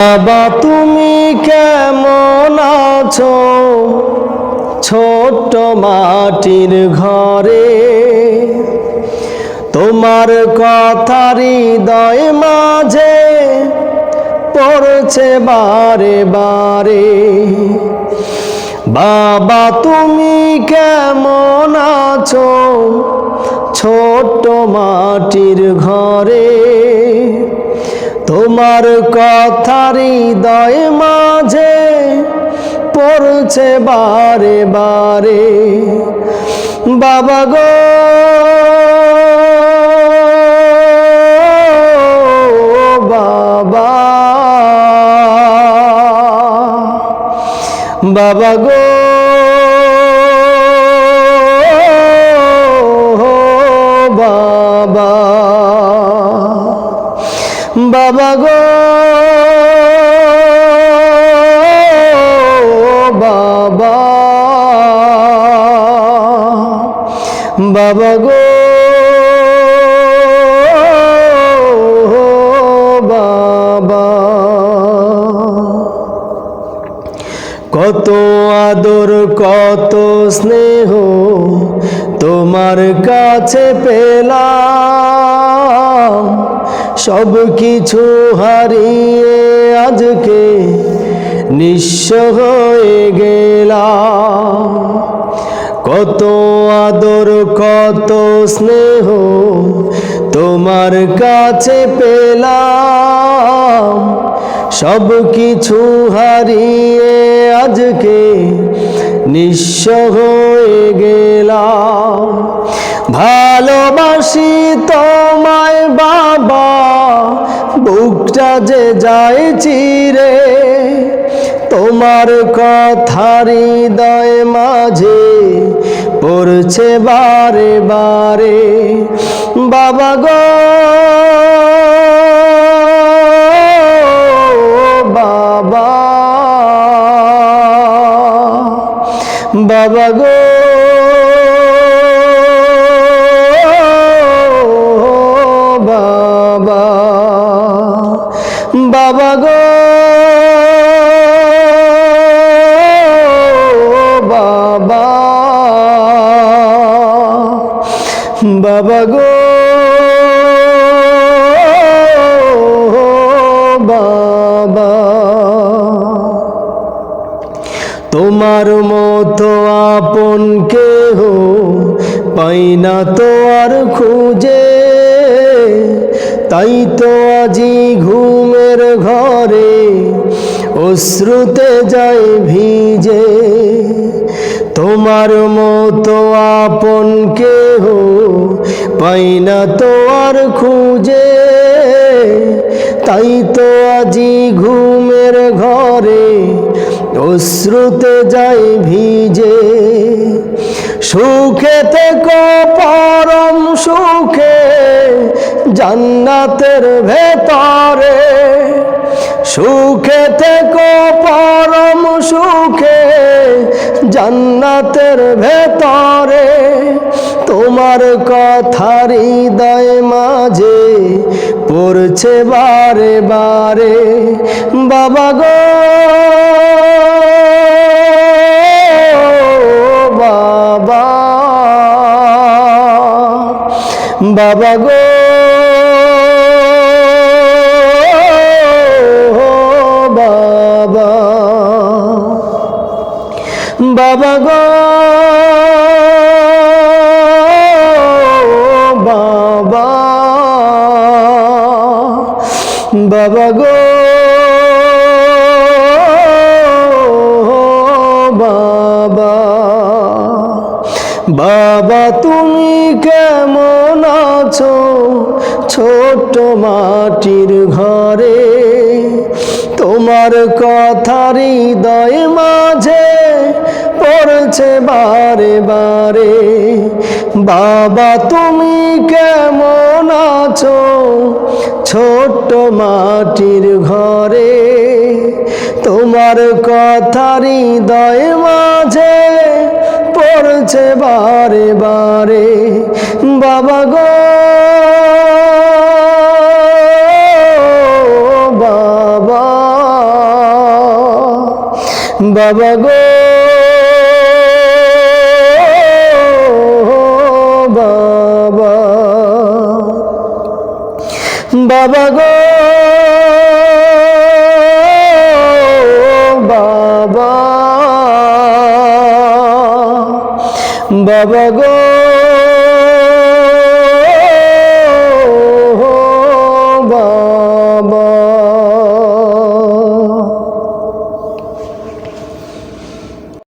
বাবা তুমি কেমন আছো ছোট্ট মাটির ঘরে, তোমার কথা হৃদয় মাঝে পড়ছে বারে বারে। বাবা তুমি কেমন আছো ছোট্ট মাটির ঘরে, তোমার কথা হৃদয় মাঝে পড়ছে বারে বারে। বাবা গো বাবা, বাবা গো বাবা, বাবা গো বাবা, বাবা গো বাবা। কত আদর কত স্নেহ তোমার কাছে পেলাম, সব কিছু হারিয়ে আজকে নিঃস্ব হয়ে গেলাম। কত আদর কত স্নেহ তোমার কাছে পেলাম, সব কিছু হারিয়ে আজকে নিঃস্ব হয়ে গেলাম। ভালোবাসি তোমায় বাবা, বুকটা যে যায় চিরে, তোমার কথা হৃদয় মাঝে পড়ছে বারে বারে। বাবা গো বাবা, বাবা গো বাবা, বাবা গো বাবা, বাবা গো বাবা। তোমার মতো আপন কেহ পাই না তো আর খুঁজে, তাই তো আজি ঘুমের ঘরে অশ্রুতে যায় ভিজে। তোমার মতো আপন কেহ পাই না তো আর খুঁজে, তাই তো আজি ঘুমের ঘরে অশ্রুতে যাই ভিজে। সুখে থেকো পরম সুখে জান্নাতের ভেতরে, সুখে থেকো পরম সুখে জান্নাতের ভেতরে, তোমার কথা হৃদয় মাঝে পড়ছে বারে বারে। বাবা গো বাবা, বাবা গো বাবা, বাবা গো বাবা, বাবা গো বাবা। বাবা তুমি কেমন আছো ছোট্ট মাটির ঘরে, তোমার কথা হৃদয় মাঝে পড়ছে বারে বারে। বাবা তুমি কেমন আছো ছোট্ট মাটির ঘরে, তোমার কথা হৃদয় মাঝে পড়ছে বারে বারে। বাবা গো বাবা, বাবা গো বাবা, বাবা গো বাবা, বাবা গো